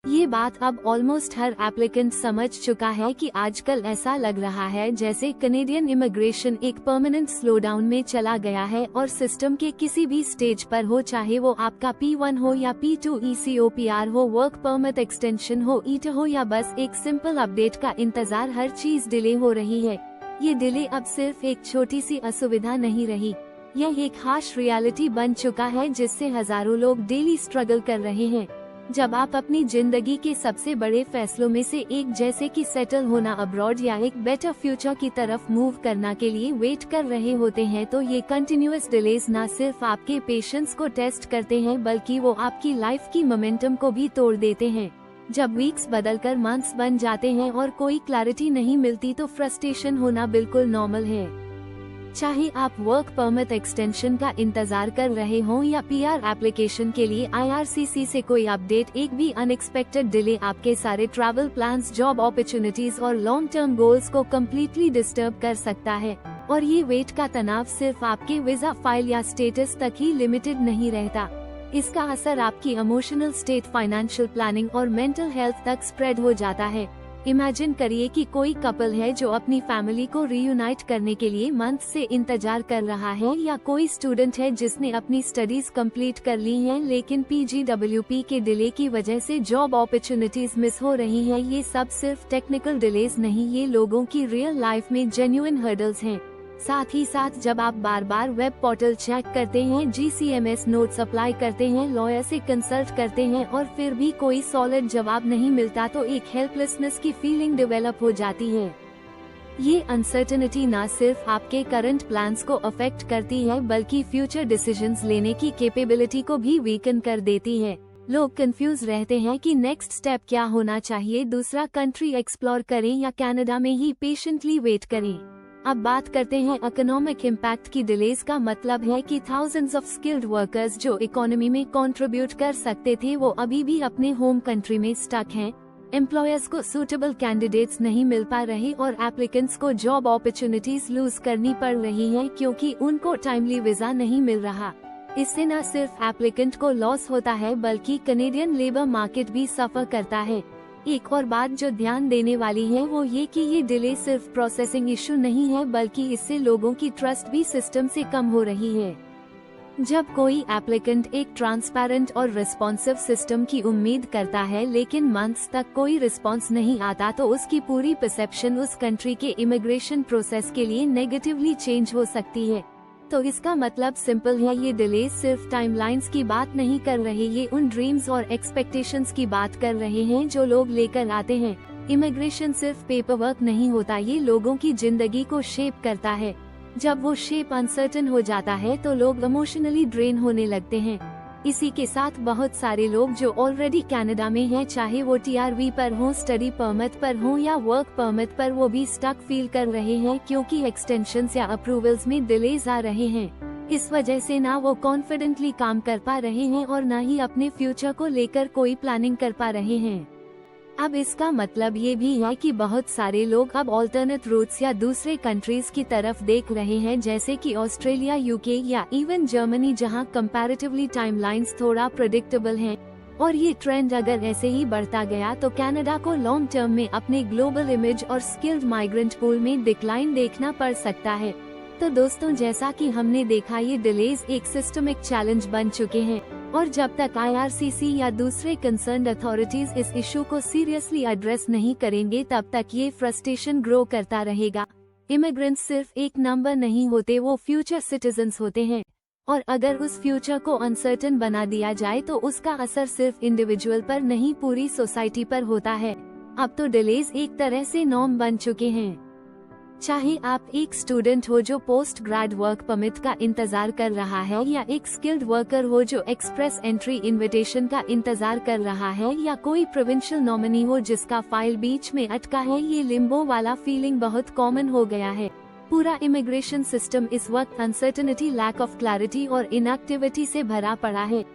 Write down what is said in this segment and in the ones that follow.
ये बात अब ऑलमोस्ट हर एप्लीकेंट समझ चुका है कि आजकल ऐसा लग रहा है जैसे कनेडियन इमिग्रेशन एक परमानेंट स्लोडाउन में चला गया है और सिस्टम के किसी भी स्टेज पर हो, चाहे वो आपका P1 हो या P2 ECOPR हो, वर्क परमिट एक्सटेंशन हो, ETA हो या बस एक सिंपल अपडेट का इंतजार, हर चीज डिले हो रही है। ये डिले अब सिर्फ एक छोटी सी असुविधा नहीं रही, यह एक हार्श रियलिटी बन चुका है जिससे हजारों लोग डेली स्ट्रगल कर रहे हैं। जब आप अपनी जिंदगी के सबसे बड़े फैसलों में से एक जैसे कि सेटल होना अब्रॉड या एक बेटर फ्यूचर की तरफ मूव करना के लिए वेट कर रहे होते हैं, तो ये कंटिन्यूअस डिलेज न सिर्फ आपके पेशेंस को टेस्ट करते हैं बल्कि वो आपकी लाइफ की मोमेंटम को भी तोड़ देते हैं। जब वीक्स बदलकर मंथ्स बन जाते हैं और कोई क्लैरिटी नहीं मिलती तो फ्रस्ट्रेशन होना बिल्कुल नॉर्मल है। चाहे आप वर्क परमिट एक्सटेंशन का इंतजार कर रहे हों या PR एप्लीकेशन के लिए IRCC से कोई अपडेट, एक भी अनएक्सपेक्टेड डिले आपके सारे ट्रैवल प्लान्स, जॉब अपॉर्चुनिटीज और लॉन्ग टर्म गोल्स को कम्प्लीटली डिस्टर्ब कर सकता है। और ये वेट का तनाव सिर्फ आपके वीजा फाइल या स्टेटस तक ही लिमिटेड नहीं रहता, इसका असर आपकी इमोशनल स्टेट, फाइनेंशियल प्लानिंग और मेंटल हेल्थ तक स्प्रेड हो जाता है। इमेजिन करिए कि कोई कपल है जो अपनी फैमिली को रीयूनाइट करने के लिए मंथ से इंतजार कर रहा है, या कोई स्टूडेंट है जिसने अपनी स्टडीज कंप्लीट कर ली हैं लेकिन PGWP के डिले की वजह से जॉब अपॉर्चुनिटीज मिस हो रही हैं। ये सब सिर्फ टेक्निकल डिलेज नहीं, ये लोगों की रियल लाइफ में जेन्युइन हर्डल्स हैं। साथ ही साथ जब आप बार बार वेब पोर्टल चेक करते हैं, GCMS नोट्स अप्लाई करते हैं, लॉयर से कंसल्ट करते हैं और फिर भी कोई सॉलिड जवाब नहीं मिलता तो एक हेल्पलेसनेस की फीलिंग डेवलप हो जाती है। ये अनसर्टेनिटी न सिर्फ आपके करंट प्लान्स को अफेक्ट करती है बल्कि फ्यूचर डिसीजंस लेने की कैपेबिलिटी को भी वीकन कर देती है। लोग कंफ्यूज रहते हैं कि नेक्स्ट स्टेप क्या होना चाहिए, दूसरा कंट्री एक्सप्लोर करें या कनाडा में ही पेशेंटली वेट करें। अब बात करते हैं इकोनॉमिक इम्पैक्ट की। डिलेज का मतलब है कि थाउजेंड्स ऑफ स्किल्ड वर्कर्स जो इकोनॉमी में कंट्रीब्यूट कर सकते थे वो अभी भी अपने होम कंट्री में स्टक हैं। एम्प्लॉयर्स को सूटेबल कैंडिडेट्स नहीं मिल पा रहे और एप्लीकेंट्स को जॉब अपॉर्चुनिटीज लूज करनी पड़ रही हैं क्योंकि उनको टाइमली वीजा नहीं मिल रहा। इससे न सिर्फ एप्लीकेंट को लॉस होता है बल्कि कनेडियन लेबर मार्केट भी सफर करता है। एक और बात जो ध्यान देने वाली है वो ये कि ये डिले सिर्फ प्रोसेसिंग इशू नहीं है बल्कि इससे लोगों की ट्रस्ट भी सिस्टम से कम हो रही है। जब कोई एप्लीकेंट एक ट्रांसपेरेंट और रिस्पॉन्सिव सिस्टम की उम्मीद करता है लेकिन मंथ्स तक कोई रिस्पॉन्स नहीं आता तो उसकी पूरी परसेप्शन उस कंट्री के इमिग्रेशन प्रोसेस के लिए नेगेटिवली चेंज हो सकती है। तो इसका मतलब सिंपल है, ये डिले सिर्फ टाइमलाइंस की बात नहीं कर रहे, ये उन ड्रीम्स और एक्सपेक्टेशंस की बात कर रहे हैं जो लोग लेकर आते हैं। इमिग्रेशन सिर्फ पेपर वर्क नहीं होता, ये लोगों की जिंदगी को शेप करता है। जब वो शेप अनसर्टेन हो जाता है तो लोग इमोशनली ड्रेन होने लगते हैं। इसी के साथ बहुत सारे लोग जो ऑलरेडी कनाडा में हैं, चाहे वो TRV पर हो, स्टडी परमिट पर हो या वर्क परमिट पर, वो भी स्टक फील कर रहे हैं क्योंकि एक्सटेंशंस या अप्रूवल्स में डिलेज आ रहे हैं। इस वजह से ना वो कॉन्फिडेंटली काम कर पा रहे हैं और ना ही अपने फ्यूचर को लेकर कोई प्लानिंग कर पा रहे हैं। अब इसका मतलब ये भी है कि बहुत सारे लोग अब ऑल्टरनेट रूट्स या दूसरे कंट्रीज की तरफ देख रहे हैं, जैसे कि ऑस्ट्रेलिया, UK या इवन जर्मनी, जहां कंपैरेटिवली टाइमलाइंस थोड़ा प्रेडिक्टेबल हैं। और ये ट्रेंड अगर ऐसे ही बढ़ता गया तो कनाडा को लॉन्ग टर्म में अपने ग्लोबल इमेज और स्किल्ड माइग्रेंट पूल में डिक्लाइन देखना पड़ सकता है। तो दोस्तों, जैसा कि हमने देखा, ये डिलेज एक सिस्टमिक चैलेंज बन चुके हैं और जब तक IRCC या दूसरे कंसर्न्ड अथॉरिटीज इस इशू को सीरियसली एड्रेस नहीं करेंगे तब तक ये फ्रस्ट्रेशन ग्रो करता रहेगा। इमिग्रेंट्स सिर्फ एक नंबर नहीं होते, वो फ्यूचर सिटीजन्स होते हैं और अगर उस फ्यूचर को अनसर्टेन बना दिया जाए तो उसका असर सिर्फ इंडिविजुअल पर नहीं, पूरी सोसाइटी पर होता है। अब तो डिलेज एक तरह से नॉर्म बन चुके हैं। चाहे आप एक स्टूडेंट हो जो पोस्ट ग्रेड वर्क परमिट का इंतजार कर रहा है, या एक स्किल्ड वर्कर हो जो एक्सप्रेस एंट्री इनविटेशन का इंतजार कर रहा है, या कोई प्रोविंशियल नॉमिनी हो जिसका फाइल बीच में अटका है, ये लिम्बो वाला फीलिंग बहुत कॉमन हो गया है। पूरा इमिग्रेशन सिस्टम इस वक्त अनसर्टेनिटी, लैक ऑफ क्लैरिटी और इनएक्टिविटी से भरा पड़ा है।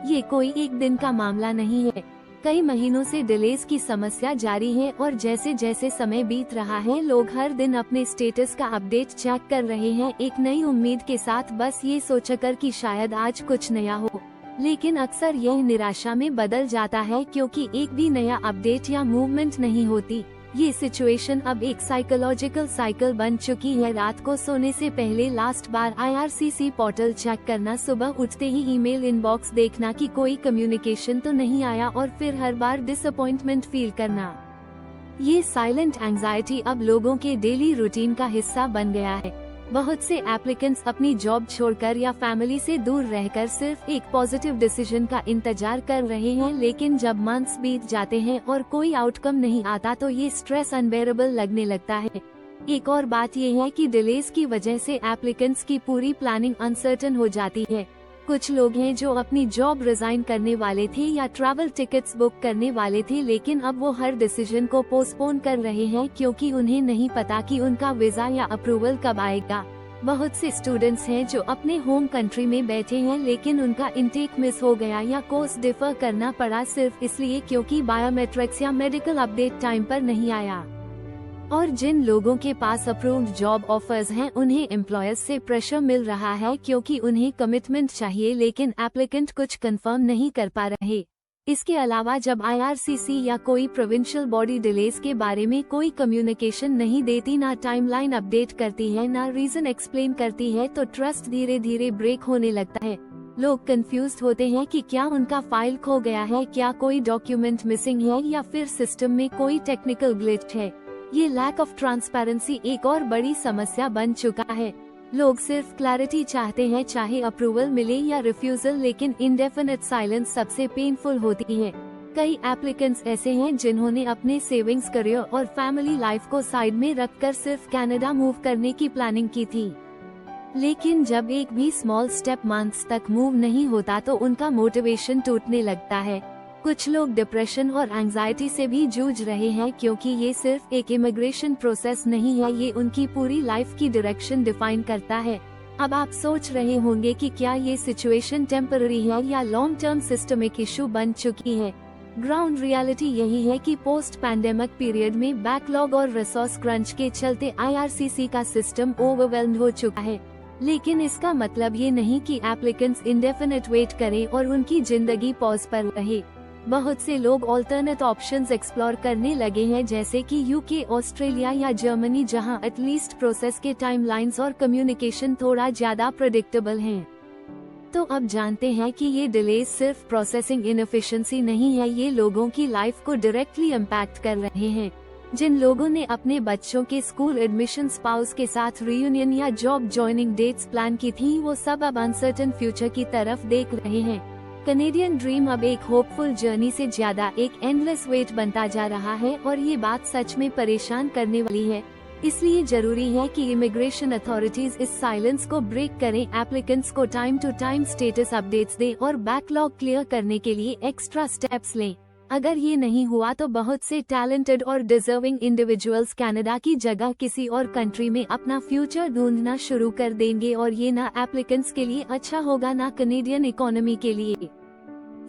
ये कोई एक दिन का मामला नहीं है, कई महीनों से डिलेज की समस्या जारी है और जैसे जैसे समय बीत रहा है लोग हर दिन अपने स्टेटस का अपडेट चेक कर रहे हैं, एक नई उम्मीद के साथ, बस ये सोचकर कि शायद आज कुछ नया हो। लेकिन अक्सर यह निराशा में बदल जाता है क्योंकि एक भी नया अपडेट या मूवमेंट नहीं होती। ये सिचुएशन अब एक साइकोलॉजिकल साइकिल बन चुकी है। रात को सोने से पहले लास्ट बार IRCC पोर्टल चेक करना, सुबह उठते ही ईमेल इनबॉक्स देखना कि कोई कम्युनिकेशन तो नहीं आया, और फिर हर बार डिसअपॉइंटमेंट फील करना। ये साइलेंट एंजाइटी अब लोगों के डेली रूटीन का हिस्सा बन गया है। बहुत से एप्लीकेंट्स अपनी जॉब छोड़कर या फैमिली से दूर रहकर सिर्फ एक पॉजिटिव डिसीजन का इंतजार कर रहे हैं, लेकिन जब मंथ्स बीत जाते हैं और कोई आउटकम नहीं आता तो ये स्ट्रेस अनबेरेबल लगने लगता है। एक और बात ये है कि डिलेज की वजह से एप्लीकेंट्स की पूरी प्लानिंग अनसर्टेन हो जाती है। कुछ लोग हैं जो अपनी जॉब रिजाइन करने वाले थे या ट्रैवल टिकट्स बुक करने वाले थे, लेकिन अब वो हर डिसीजन को पोस्टपोन कर रहे हैं क्योंकि उन्हें नहीं पता कि उनका वीजा या अप्रूवल कब आएगा। बहुत से स्टूडेंट्स हैं जो अपने होम कंट्री में बैठे हैं, लेकिन उनका इंटेक मिस हो गया या कोर्स डिफर करना पड़ा सिर्फ इसलिए क्योंकि बायोमेट्रिक्स या मेडिकल अपडेट टाइम पर नहीं आया। और जिन लोगों के पास अप्रूव्ड जॉब ऑफर्स हैं, उन्हें एम्प्लॉयर्स से प्रेशर मिल रहा है क्योंकि उन्हें कमिटमेंट चाहिए, लेकिन एप्लीकेंट कुछ कंफर्म नहीं कर पा रहे। इसके अलावा जब IRCC या कोई प्रोविंशियल बॉडी डिलेज के बारे में कोई कम्युनिकेशन नहीं देती, ना टाइमलाइन अपडेट करती है, ना रीजन एक्सप्लेन करती है, तो ट्रस्ट धीरे धीरे ब्रेक होने लगता है। लोग कंफ्यूज्ड होते हैं कि क्या उनका फाइल खो गया है, क्या कोई डॉक्यूमेंट मिसिंग है, या फिर सिस्टम में कोई टेक्निकल ग्लिच है। ये लैक ऑफ ट्रांसपेरेंसी एक और बड़ी समस्या बन चुका है। लोग सिर्फ क्लैरिटी चाहते हैं, चाहे अप्रूवल मिले या रिफ्यूजल, लेकिन इंडेफिनिट साइलेंस सबसे पेनफुल होती है। कई एप्लीकेंट्स ऐसे हैं जिन्होंने अपने सेविंग्स, करियर और फैमिली लाइफ को साइड में रखकर सिर्फ कनाडा मूव करने की प्लानिंग की थी, लेकिन जब एक भी स्मॉल स्टेप मंथ्स तक मूव नहीं होता तो उनका मोटिवेशन टूटने लगता है। कुछ लोग डिप्रेशन और एंजाइटी से भी जूझ रहे हैं क्योंकि ये सिर्फ एक इमिग्रेशन प्रोसेस नहीं है, ये उनकी पूरी लाइफ की डायरेक्शन डिफाइन करता है। अब आप सोच रहे होंगे कि क्या ये सिचुएशन टेम्पररी है या लॉन्ग टर्म सिस्टमिक इशू बन चुकी है। ग्राउंड रियलिटी यही है कि पोस्ट पैंडेमिक पीरियड में बैकलॉग और रिसोर्स क्रंच के चलते IRCC का सिस्टम ओवरवेल्म्ड हो चुका है। लेकिन इसका मतलब ये नहीं कि एप्लीकेंट्स इंडेफिनिट वेट करें और उनकी जिंदगी पॉज पर रहे। बहुत से लोग ऑल्टरनेट ऑप्शंस एक्सप्लोर करने लगे हैं, जैसे कि UK, ऑस्ट्रेलिया या जर्मनी, जहां एटलीस्ट प्रोसेस के टाइमलाइंस और कम्युनिकेशन थोड़ा ज्यादा प्रेडिक्टेबल हैं। तो अब जानते हैं कि ये डिलेज सिर्फ प्रोसेसिंग इनएफिशिएंसी नहीं है, ये लोगों की लाइफ को डायरेक्टली इम्पैक्ट कर रहे हैं। जिन लोगों ने अपने बच्चों के स्कूल एडमिशन, स्पाउस के साथ रियूनियन या जॉब ज्वाइनिंग डेट्स प्लान की थी, वो सब अब अनसर्टेन फ्यूचर की तरफ देख रहे हैं। कनेडियन ड्रीम अब एक होपफुल जर्नी से ज्यादा एक एंडलेस वेट बनता जा रहा है, और ये बात सच में परेशान करने वाली है। इसलिए जरूरी है कि इमिग्रेशन अथॉरिटीज इस साइलेंस को ब्रेक करें, एप्लीकेंट्स को time to time status updates दें और बैकलॉग क्लियर करने के लिए एक्स्ट्रा स्टेप्स लें। अगर ये नहीं हुआ तो बहुत से टैलेंटेड और डिजर्विंग इंडिविजुअल्स कनाडा की जगह किसी और कंट्री में अपना फ्यूचर ढूंढना शुरू कर देंगे, और ये ना एप्लीकेंट्स के लिए अच्छा होगा, ना कनेडियन इकोनॉमी के लिए।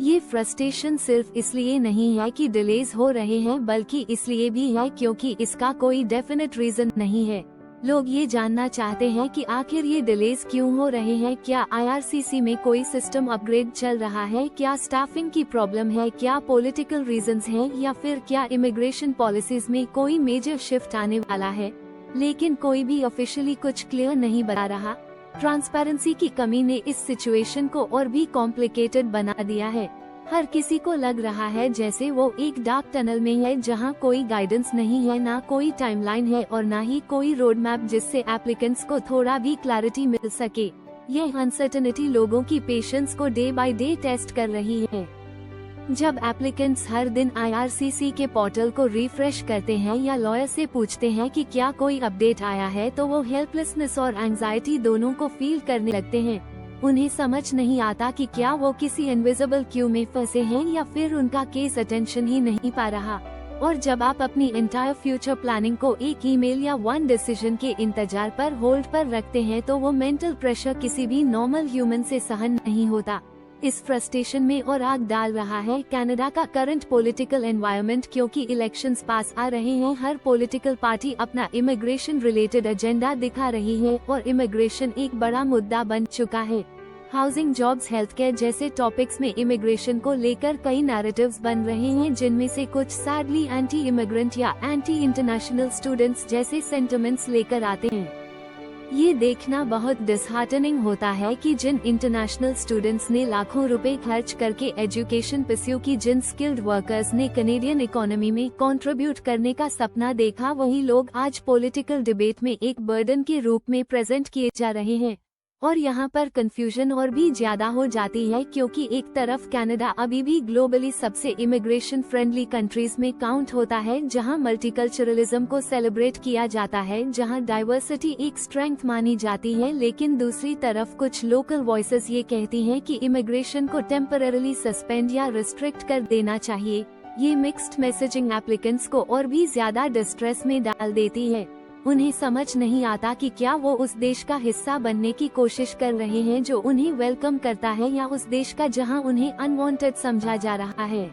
ये फ्रस्ट्रेशन सिर्फ इसलिए नहीं है कि डिलेज हो रहे हैं, बल्कि इसलिए भी है क्योंकि इसका कोई डेफिनेट रीजन नहीं है। लोग ये जानना चाहते हैं कि आखिर ये डिलेज क्यों हो रहे हैं। क्या IRCC में कोई सिस्टम अपग्रेड चल रहा है, क्या स्टाफिंग की प्रॉब्लम है, क्या पॉलिटिकल रीजंस हैं, या फिर क्या इमिग्रेशन पॉलिसीज में कोई मेजर शिफ्ट आने वाला है। लेकिन कोई भी ऑफिशियली कुछ क्लियर नहीं बता रहा। ट्रांसपेरेंसी की कमी ने इस सिचुएशन को और भी कॉम्प्लिकेटेड बना दिया है। हर किसी को लग रहा है जैसे वो एक डार्क टनल में है, जहां कोई गाइडेंस नहीं है, ना कोई टाइमलाइन है और ना ही कोई रोड मैप जिससे एप्लीकेंट्स को थोड़ा भी क्लैरिटी मिल सके। यह अनसर्टेनिटी लोगों की पेशेंस को डे बाय डे टेस्ट कर रही है। जब एप्लीकेंट्स हर दिन IRCC के पोर्टल को रिफ्रेश करते हैं या लॉयर से पूछते हैं कि क्या कोई अपडेट आया है, तो वो हेल्पलेसनेस और एंजाइटी दोनों को फील करने लगते हैं। उन्हें समझ नहीं आता कि क्या वो किसी इनविजिबल क्यू में फंसे हैं या फिर उनका केस अटेंशन ही नहीं पा रहा। और जब आप अपनी एंटायर फ्यूचर प्लानिंग को एक ईमेल या वन डिसीजन के इंतजार पर होल्ड पर रखते हैं, तो वो मेंटल प्रेशर किसी भी नॉर्मल ह्यूमन से सहन नहीं होता। इस फ्रस्ट्रेशन में और आग डाल रहा है कनाडा का करंट पॉलिटिकल एनवायरनमेंट, क्योंकि इलेक्शंस पास आ रहे हैं। हर पॉलिटिकल पार्टी अपना इमिग्रेशन रिलेटेड एजेंडा दिखा रही है और इमिग्रेशन एक बड़ा मुद्दा बन चुका है। हाउसिंग, जॉब्स, हेल्थ केयर जैसे टॉपिक्स में इमिग्रेशन को लेकर कई नैरेटिव्स बन रहे हैं, जिनमें से कुछ सैडली एंटी इमिग्रेंट या एंटी इंटरनेशनल स्टूडेंट्स जैसे सेंटिमेंट्स लेकर आते हैं। ये देखना बहुत डिसहार्टनिंग होता है कि जिन इंटरनेशनल स्टूडेंट्स ने लाखों रुपए खर्च करके एजुकेशन परस्यू की, जिन स्किल्ड वर्कर्स ने कनेडियन इकोनॉमी में कंट्रीब्यूट करने का सपना देखा, वही लोग आज पॉलिटिकल डिबेट में एक बर्डन के रूप में प्रेजेंट किए जा रहे हैं। और यहाँ पर कंफ्यूजन और भी ज्यादा हो जाती है, क्योंकि एक तरफ कनाडा अभी भी ग्लोबली सबसे इमिग्रेशन फ्रेंडली कंट्रीज में काउंट होता है, जहाँ मल्टीकल्चरलिज्म को सेलिब्रेट किया जाता है, जहाँ डाइवर्सिटी एक स्ट्रेंथ मानी जाती है। लेकिन दूसरी तरफ कुछ लोकल वॉइसेस ये कहती हैं कि इमिग्रेशन को टेम्पररीली सस्पेंड या रिस्ट्रिक्ट कर देना चाहिए। ये मिक्स्ड मैसेजिंग एप्लीकेंट्स को और भी ज्यादा डिस्ट्रेस में डाल देती है। उन्हें समझ नहीं आता कि क्या वो उस देश का हिस्सा बनने की कोशिश कर रहे हैं जो उन्हें वेलकम करता है, या उस देश का जहां उन्हें अनवांटेड समझा जा रहा है।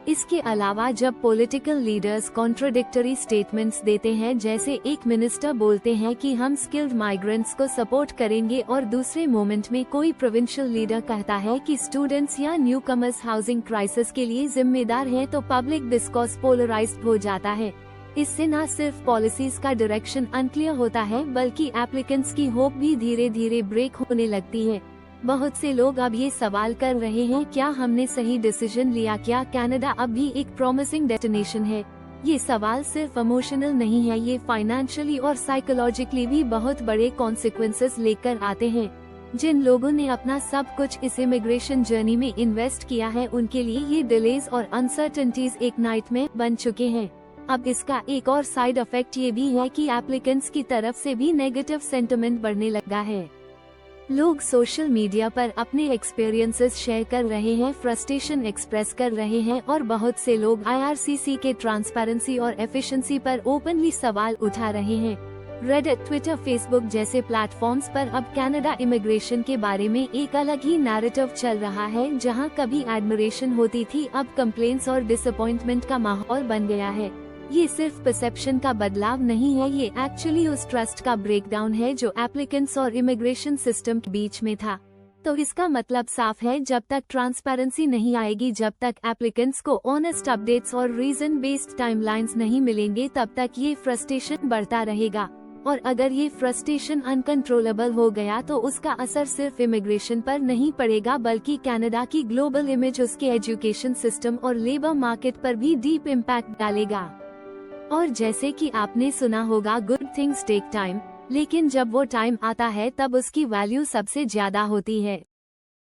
इसके अलावा जब पॉलिटिकल लीडर्स कॉन्ट्राडिक्टरी स्टेटमेंट्स देते हैं, जैसे एक मिनिस्टर बोलते हैं कि हम स्किल्ड माइग्रेंट्स को सपोर्ट करेंगे और दूसरे मोमेंट में कोई प्रोविंशियल लीडर कहता है कि स्टूडेंट्स या न्यूकमर्स हाउसिंग क्राइसिस के लिए जिम्मेदार हैं, तो पब्लिक डिस्कोर्स पोलराइज्ड हो जाता है। इससे न सिर्फ पॉलिसीज का डायरेक्शन अनक्लियर होता है, बल्कि एप्लीकेंट्स की होप भी धीरे धीरे ब्रेक होने लगती है। बहुत से लोग अब ये सवाल कर रहे हैं, क्या हमने सही डिसीजन लिया? क्या कनाडा अब भी एक प्रॉमिसिंग डेस्टिनेशन है? ये सवाल सिर्फ इमोशनल नहीं है, ये फाइनेंशियली और साइकोलॉजिकली भी बहुत बड़े कॉन्सिक्वेंसेस लेकर आते हैं। जिन लोगों ने अपना सब कुछ इस इमिग्रेशन जर्नी में इन्वेस्ट किया है, उनके लिए ये डिलेज और अनसर्टेनिटीज एक नाइटमेयर बन चुके हैं। अब इसका एक और साइड इफेक्ट ये भी है कि एप्लीकेंट्स की तरफ से भी नेगेटिव सेंटिमेंट बढ़ने लगा है। लोग सोशल मीडिया पर अपने एक्सपीरियंसेस शेयर कर रहे हैं, फ्रस्ट्रेशन एक्सप्रेस कर रहे हैं, और बहुत से लोग IRCC के ट्रांसपेरेंसी और एफिशिएंसी पर ओपनली सवाल उठा रहे हैं। रेडिट, ट्विटर, फेसबुक जैसे प्लेटफॉर्म्स पर अब कनाडा इमिग्रेशन के बारे में एक अलग ही नैरेटिव चल रहा है। जहां कभी एडमिरेशन होती थी, अब कंप्लेंट्स और डिसअपॉइंटमेंट का माहौल बन गया है। ये सिर्फ परसेप्शन का बदलाव नहीं है, ये एक्चुअली उस ट्रस्ट का ब्रेकडाउन है जो एप्लीकेंट्स और इमिग्रेशन सिस्टम के बीच में था। तो इसका मतलब साफ है, जब तक ट्रांसपेरेंसी नहीं आएगी, जब तक एप्लीकेंट्स को ऑनेस्ट अपडेट्स और रीजन बेस्ड टाइमलाइंस नहीं मिलेंगे, तब तक ये फ्रस्ट्रेशन बढ़ता रहेगा। और अगर ये फ्रस्ट्रेशन अनकंट्रोलेबल हो गया, तो उसका असर सिर्फ इमिग्रेशन पर नहीं पड़ेगा, बल्कि कनाडा की ग्लोबल इमेज, उसके एजुकेशन सिस्टम और लेबर मार्केट पर भी डीप इम्पैक्ट डालेगा। और जैसे कि आपने सुना होगा, गुड थिंग्स टेक टाइम, लेकिन जब वो टाइम आता है तब उसकी वैल्यू सबसे ज्यादा होती है।